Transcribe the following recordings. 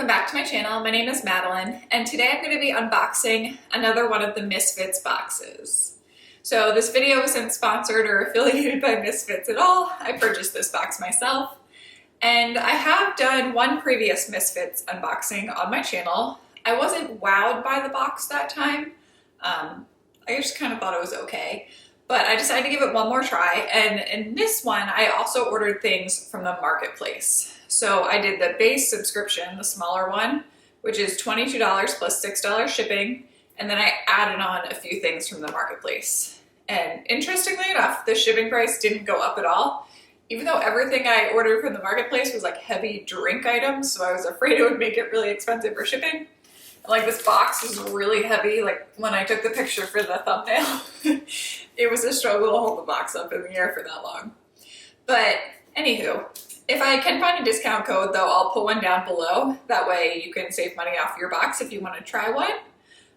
welcome back to my channel. My name is Madeline, and today I'm going to be unboxing another one of the Misfits boxes. So this video isn't sponsored or affiliated by Misfits at all. I purchased this box myself, and I have done one previous Misfits unboxing on my channel. I wasn't wowed by the box that time. I just kind of thought it was okay, but I decided to give it one more try, and in this one I also ordered things from the marketplace. So I did the base subscription, the smaller one, which is $22 plus $6 shipping, and then I added on a few things from the marketplace. And interestingly enough, the shipping price didn't go up at all, even though everything I ordered from the marketplace was like heavy drink items, so I was afraid it would make it really expensive for shipping. And like this box was really heavy, like when I took the picture for the thumbnail, it was a struggle to hold the box up in the air for that long. But anywho, if I can find a discount code though, I'll put one down below. That way you can save money off your box if you want to try one.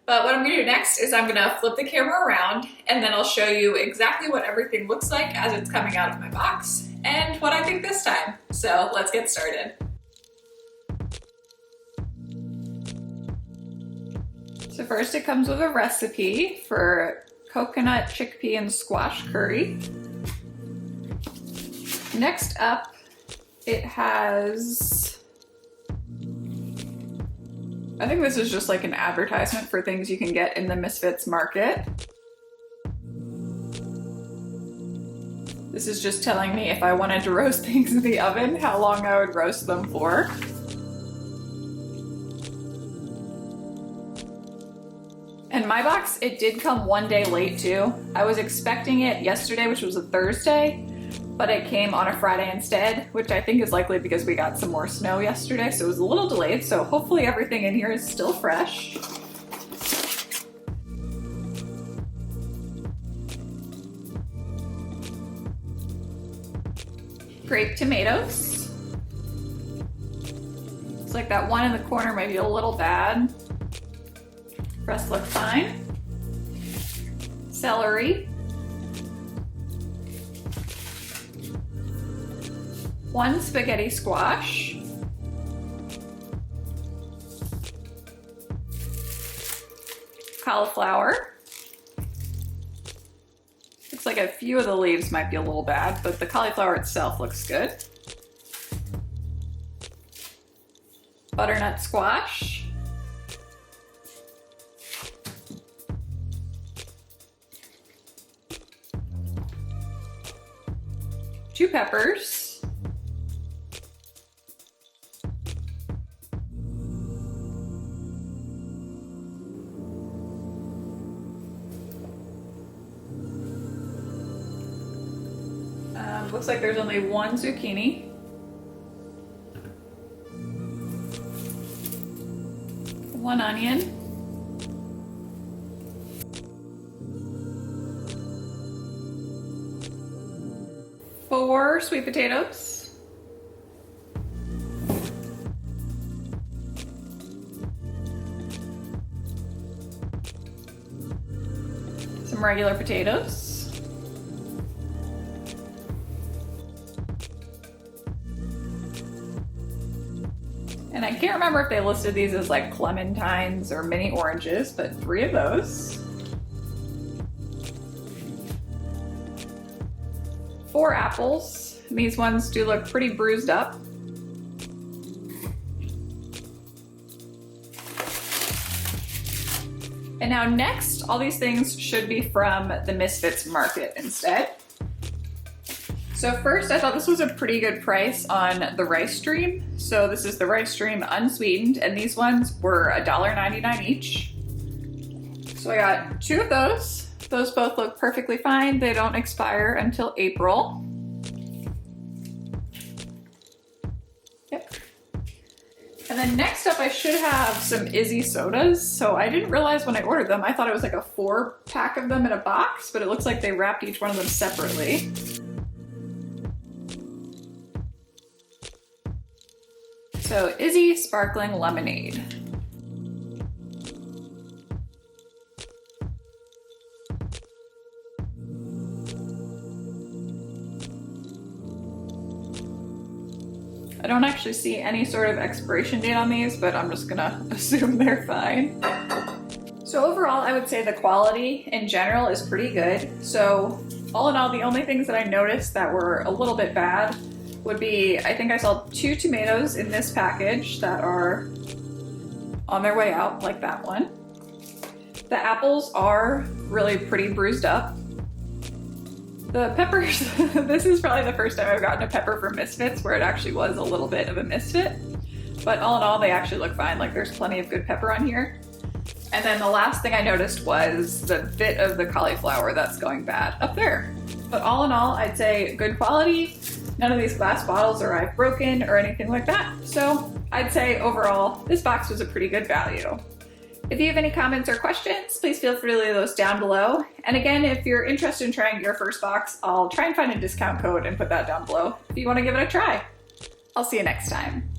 But what I'm going to do next is I'm going to flip the camera around and then I'll show you exactly what everything looks like as it's coming out of my box and what I think this time. So let's get started. So first it comes with a recipe for coconut, chickpea, and squash curry. Next up, it has, I think this is just like an advertisement for things you can get in the Misfits market. This is just telling me if I wanted to roast things in the oven, how long I would roast them for. And my box, it did come one day late too. I was expecting it yesterday, which was a Thursday, but it came on a Friday instead, which I think is likely because we got some more snow yesterday, so it was a little delayed, so hopefully everything in here is still fresh. Grape tomatoes. It's like that one in the corner might be a little bad. The rest look fine. Celery. One spaghetti squash, cauliflower. Looks like a few of the leaves might be a little bad, but the cauliflower itself looks good. Butternut squash. Two peppers. Looks like there's only one zucchini. One onion. Four sweet potatoes. Some regular potatoes. And I can't remember if they listed these as like clementines or mini oranges, but 3 of those. 4 apples. And these ones do look pretty bruised up. And now next, all these things should be from the Misfits market instead. So first, I thought this was a pretty good price on the rice stream. So this is the rice stream unsweetened, and these ones were $1.99 each. So I got 2 of those. Those both look perfectly fine. They don't expire until April. Yep. And then next up, I should have some Izze sodas. So I didn't realize when I ordered them, I thought it was like a 4-pack of them in a box, but it looks like they wrapped each one of them separately. So Izze Sparkling Lemonade. I don't actually see any sort of expiration date on these, but I'm just gonna assume they're fine. So overall, I would say the quality in general is pretty good. So all in all, the only things that I noticed that were a little bit bad would be, I think I saw 2 tomatoes in this package that are on their way out, like that one. The apples are really pretty bruised up. The peppers, this is probably the first time I've gotten a pepper from Misfits where it actually was a little bit of a misfit. But all in all, they actually look fine. Like there's plenty of good pepper on here. And then the last thing I noticed was the bit of the cauliflower that's going bad up there. But all in all, I'd say good quality. None of these glass bottles arrived broken or anything like that. So I'd say overall, this box was a pretty good value. If you have any comments or questions, please feel free to leave those down below. And again, if you're interested in trying your first box, I'll try and find a discount code and put that down below if you want to give it a try. I'll see you next time.